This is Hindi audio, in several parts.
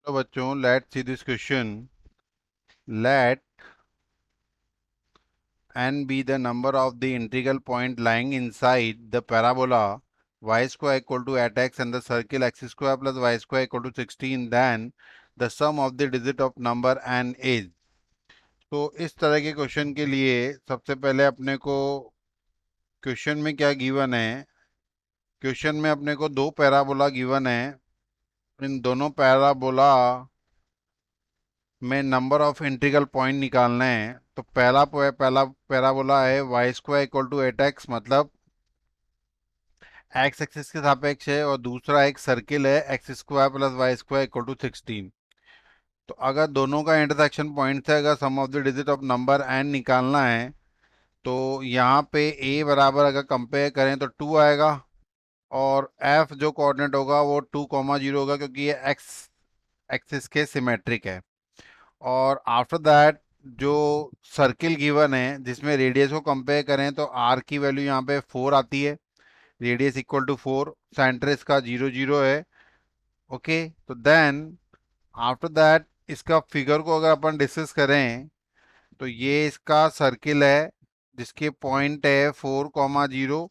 तो बच्चों let see this question. Let n be the number of the integral point lying inside the parabola y square equal to 8x and the circle x square plus y square equal to 16. Then the sum of the digit of number n is. तो इस तरह के क्वेश्चन के लिए सबसे पहले अपने को क्वेश्चन में क्या गिवन है. क्वेश्चन में अपने को दो पैराबोला गिवन है. इन दोनों पैराबोला में नंबर ऑफ इंटीग्रल पॉइंट निकालना है. तो पहला पैराबोला है Y square equal to 8x, मतलब एक्स एक्सिस के सापेक्ष है, और दूसरा एक सर्किल है X square plus Y square equal to 16. तो अगर दोनों का इंटरसेक्शन पॉइंट से अगर sum of the digit of number N निकालना है तो यहाँ पे ए बराबर अगर कंपेयर करें तो 2 आएगा, और एफ जो कोऑर्डिनेट होगा वो 2,0 होगा क्योंकि ये एक्स एक्सिस के सिमेट्रिक है. और आफ्टर दैट जो सर्किल गिवन है जिसमें रेडियस को कंपेयर करें तो आर की वैल्यू यहाँ पे 4 आती है. रेडियस इक्वल टू 4, सेंटर इसका 0 0 है. ओके, तो देन आफ्टर दैट इसका फिगर को अगर अपन डिस्कस करें तो ये इसका सर्किल है जिसके पॉइंट है 4,0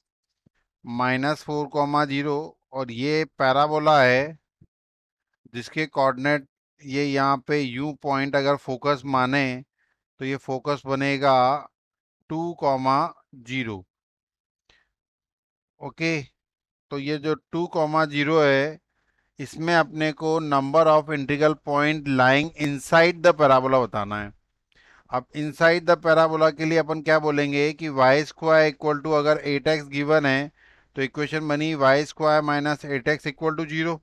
-4,0, और ये पैराबोला है जिसके कोऑर्डिनेट ये यहाँ पे यू पॉइंट अगर फोकस माने तो ये फोकस बनेगा 2,0. ओके, तो ये जो 2,0 है इसमें अपने को number of integral point lying inside the parabola बताना है. अब इनसाइड द पैराबोला के लिए अपन क्या बोलेंगे कि वाई स्क्वायर इक्वल टू, अगर 8x गिवन है तो इक्वेशन बनी y square minus 8x equal to 0,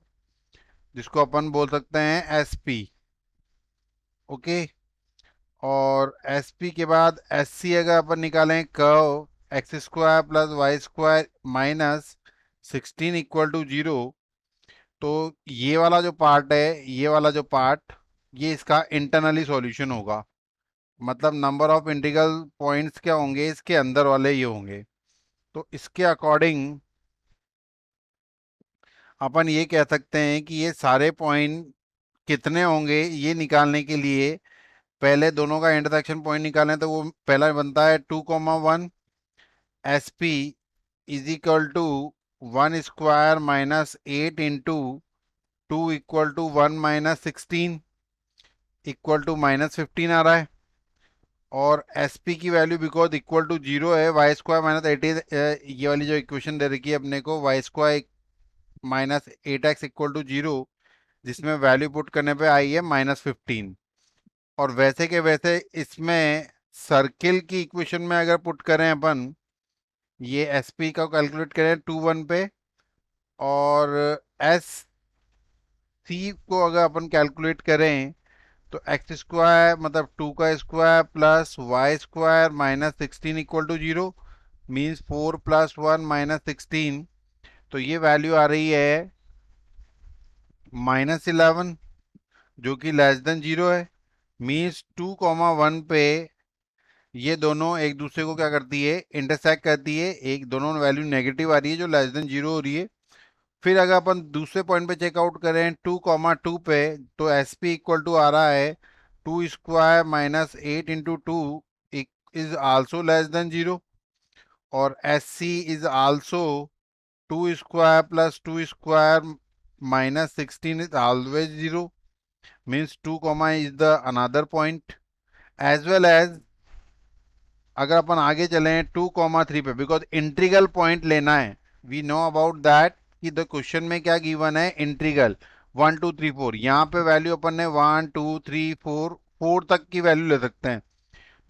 जिसको अपन बोल सकते हैं एस पी. ओके, और एस पी के बाद एस सी अगर अपन निकालें curve x square plus Y square minus 16 equal to 0, तो ये वाला जो पार्ट है, ये वाला जो पार्ट, ये इसका इंटरनली सॉल्यूशन होगा. मतलब नंबर ऑफ इंटीग्रल पॉइंट्स क्या होंगे, इसके अंदर वाले ये होंगे. तो इसके अकॉर्डिंग अपन ये कह सकते हैं कि ये सारे पॉइंट कितने होंगे ये निकालने के लिए पहले दोनों का इंटरसेक्शन पॉइंट निकालें तो वो पहला बनता है 2,1 S P is equal to 1 square minus 8 into 2 equal to 1 minus 16 equal to -15 आ रहा है. और एस पी की वैल्यू बिकॉज इक्वल टू 0 है, वाई स्क्वायर माइनस 8, ये वाली जो इक्वेशन दे रखी है अपने को y square minus 8x equal to 0, जिसमें वैल्यू पुट करने पे आई है -15. और वैसे के वैसे इसमें सर्किल की इक्वेशन में अगर पुट करें अपन, ये एस पी का कैलकुलेट करें 2 1 पे, और एस सी को अगर अपन कैलकुलेट करें तो एक्स स्क्वायर मतलब 2 का square plus Y square minus 16 equal to 0, means 4 plus 1 minus 16. तो ये वैल्यू आ रही है -11, जो कि लेस देन 0 है. मीन्स 2,1 पे ये दोनों एक दूसरे को क्या करती है, इंटरसेक्ट करती है. एक दोनों वैल्यू नेगेटिव आ रही है जो लेस देन 0 हो रही है. फिर अगर अपन दूसरे पॉइंट पे चेकआउट करें 2,2 पे, तो एस पी इक्वल टू आ रहा है 2 square minus 8 into 2 is also less than 0, और S C is also 2 square plus 2 square minus 16 is always 0, means 2 comma is the another point. As well as अगर अपन आगे चलें 2,3 पे, बिकॉज इंट्रीगल पॉइंट लेना है. वी नो अबाउट दैट कि द क्वेश्चन में क्या गिवन है, इंट्रीगल 1 2 3 4. यहाँ पे वैल्यू अपन ने 1 2 3 4 तक की वैल्यू ले सकते हैं.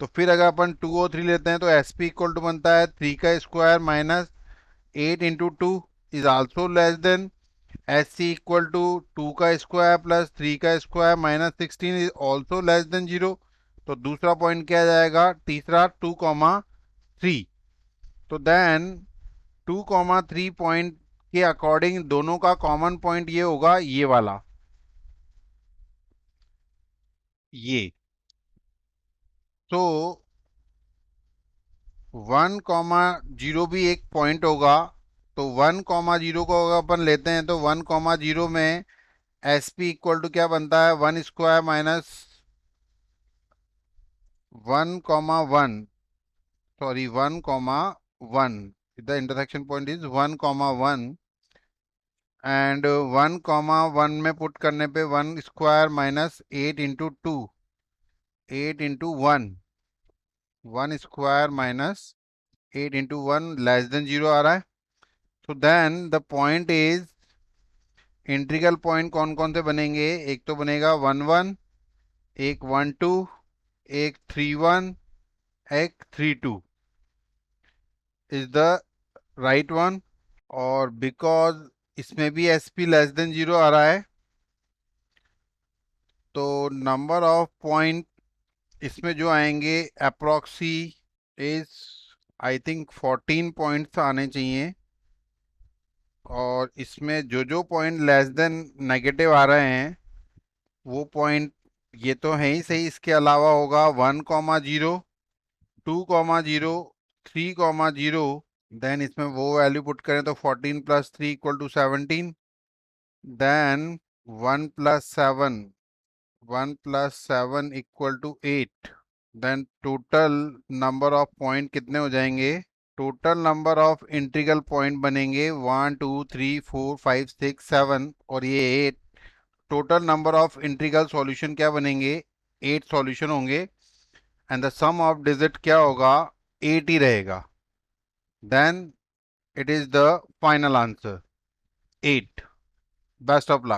तो फिर अगर अपन 2 और 3 लेते हैं तो एस पी इक्वल टू बनता है 3 का square minus 8 into 2 is also less than S C equal to 2 का स्क्वायर प्लस 3 का square minus 16 is also less than 0. तो दूसरा पॉइंट क्या जाएगा, तीसरा 2,3. तो देन 2,3 पॉइंट के अकॉर्डिंग दोनों का कॉमन पॉइंट ये होगा, ये वाला, ये. तो 1,0 भी एक पॉइंट होगा. तो 1,0 को अगर अपन लेते हैं तो 1,0 में एस पी इक्वल टू क्या बनता है, 1 square minus 1, 1, sorry 1, 1, the intersection point is 1, 1 and 1, 1 में पुट करने पे 1 square minus 8 into 2, 8 into 1, 1 square minus 8 into 1 less than 0 आ रहा है. तो then the point is, integral point कौन कौन से बनेंगे, एक तो बनेगा 1, 1, एक 1, 2, एक 3, 1, एक 3, 2 इज द राइट वन. और बिकॉज इसमें भी एस पी लेस देन 0 आ रहा है, तो नंबर ऑफ पॉइंट इसमें जो आएंगे अप्रोक्सी इज, आई थिंक 14 पॉइंट्स आने चाहिए. और इसमें जो जो पॉइंट लेस देन नेगेटिव आ रहे हैं वो पॉइंट, ये तो है ही सही, इसके अलावा होगा 1, 0, 2, 0, 3, 0. देन इसमें वो वैल्यू पुट करें तो 14 plus 3 equal to 17. Then 1 plus 7, 1 plus 7 equal to 8. Then total number of point कितने हो जाएंगे, total number of integral point बनेंगे 1, 2, 3, 4, 5, 6, 7 और ये 8. Total number of integral solution क्या बनेंगे, 8 सॉल्यूशन होंगे. And the sum of digit क्या होगा, 8 ही रहेगा. Then it is the final answer 8. Best of luck.